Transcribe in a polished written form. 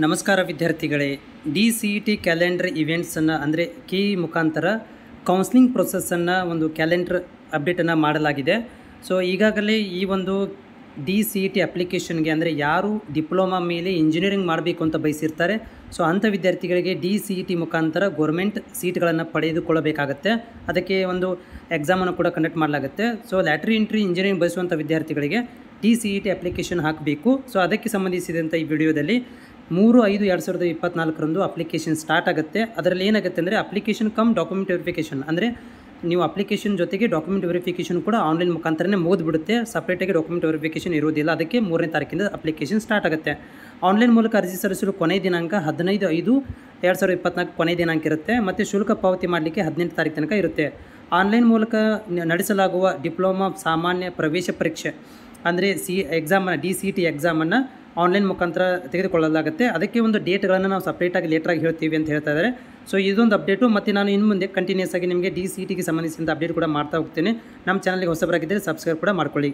ನಮಸ್ಕಾರ ವಿದ್ಯಾರ್ಥಿಗಳೇ. DCET calendar ಇವೆಂಟ್ಸನ್ನು ಅಂದರೆ KE ಮುಖಾಂತರ ಕೌನ್ಸ್ಲಿಂಗ್ ಪ್ರೊಸೆಸ್ಸನ್ನು ಒಂದು ಕ್ಯಾಲೆಂಡರ್ ಅಪ್ಡೇಟನ್ನು ಮಾಡಲಾಗಿದೆ. ಸೊ ಈಗಾಗಲೇ ಈ ಒಂದು DCET ಅಪ್ಲಿಕೇಶನ್ಗೆ ಅಂದರೆ ಯಾರು ಡಿಪ್ಲೊಮಾ ಮೇಲೆ ಇಂಜಿನಿಯರಿಂಗ್ ಮಾಡಬೇಕು ಅಂತ ಬಯಸಿರ್ತಾರೆ, ಸೊ ಅಂಥ ವಿದ್ಯಾರ್ಥಿಗಳಿಗೆ DCET ಮುಖಾಂತರ ಗೋರ್ಮೆಂಟ್ ಸೀಟ್ಗಳನ್ನು ಪಡೆದುಕೊಳ್ಳಬೇಕಾಗತ್ತೆ. ಅದಕ್ಕೆ ಒಂದು ಎಕ್ಸಾಮನ್ನು ಕೂಡ ಕಂಡಕ್ಟ್ ಮಾಡಲಾಗುತ್ತೆ. ಸೊ ಲ್ಯಾಟ್ರಿ ಎಂಟ್ರಿ ಇಂಜಿನಿಯರಿಂಗ್ ಬಯಸುವಂಥ ವಿದ್ಯಾರ್ಥಿಗಳಿಗೆ DCET ಅಪ್ಲಿಕೇಶನ್ ಹಾಕಬೇಕು. ಸೊ ಅದಕ್ಕೆ ಸಂಬಂಧಿಸಿದಂಥ ಈ ವಿಡಿಯೋದಲ್ಲಿ 3/5/2024 ಅಪ್ಲಿಕೇಶನ್ ಸ್ಟಾರ್ಟ್ ಆಗುತ್ತೆ. ಅದರಲ್ಲಿ ಏನಾಗುತ್ತೆ ಅಂದರೆ ಅಪ್ಲಿಕೇಶನ್ ಕಮ್ ಡಾಕ್ಯುಮೆಂಟ್ ವೆರಿಫಿಕೇಷನ್, ಅಂದರೆ ನೀವು ಅಪ್ಲಿಕೇಶನ್ ಜೊತೆಗೆ ಡಾಕ್ಯುಮೆಂಟ್ ವೆರಿಫಿಕೇಷನ್ ಕೂಡ ಆನ್ಲೈನ್ ಮುಖಾಂತರನೇ ಮುಗಿದ್ಬಿಡುತ್ತೆ. ಸಪ್ರೇಟಾಗಿ ಡಾಕ್ಯುಮೆಂಟ್ ವೆರಿಫಿಕೇಷನ್ ಇರೋದಿಲ್ಲ. ಅದಕ್ಕೆ 3ನೇ ತಾರೀಕಿಂದ ಅಪ್ಲಿಕೇಶನ್ ಸ್ಟಾರ್ಟ್ ಆಗುತ್ತೆ. ಆನ್ಲೈನ್ ಮೂಲಕ ಅರ್ಜಿ ಸಲ್ಲಿಸಲು ಕೊನೆಯ ದಿನಾಂಕ 15/5/2024 ಕೊನೆಯ ದಿನಾಂಕ ಇರುತ್ತೆ. ಮತ್ತು ಶುಲ್ಕ ಪಾವತಿ ಮಾಡಲಿಕ್ಕೆ 18 ತಾರೀಕು ತನಕ ಇರುತ್ತೆ. ಆನ್ಲೈನ್ ಮೂಲಕ ನಡೆಸಲಾಗುವ ಡಿಪ್ಲೊಮಾ ಸಾಮಾನ್ಯ ಪ್ರವೇಶ ಪರೀಕ್ಷೆ ಅಂದರೆ DCET ಎಕ್ಸಾಮನ್ನು ಆನ್ಲೈನ್ ಮುಖಾಂತರ ತೆಗೆದುಕೊಳ್ಳಲಾಗುತ್ತೆ. ಅದಕ್ಕೆ ಒಂದು ಡೇಟ್ಗಳನ್ನು ನಾವು ಸಪ್ರೇಟಾಗಿ ಲೇಟ್ರಾಗಿ ಹೇಳ್ತೀವಿ ಅಂತ ಹೇಳ್ತಾ ಇದ್ದಾರೆ. ಸೊ ಇದೊಂದು ಅಪ್ಡೇಟು. ಮತ್ತು ನಾನು ಇನ್ನು ಮುಂದೆ ಕಂಟಿನ್ಯೂಸ್ ಆಗಿ ನಿಮಗೆ DCETಗೆ ಸಂಬಂಧಿಸಿದಂಥ ಅಪ್ಡೇಟ್ ಕೂಡ ಮಾಡ್ತಾ ಹೋಗ್ತೇನೆ. ನಮ್ಮ ಚಾನಲ್ಗೆ ಹೊಸಬರಾಗಿದ್ದರೆ ಸಬ್ಸ್ಕ್ರೈಬ್ ಕೂಡ ಮಾಡ್ಕೊಳ್ಳಿ.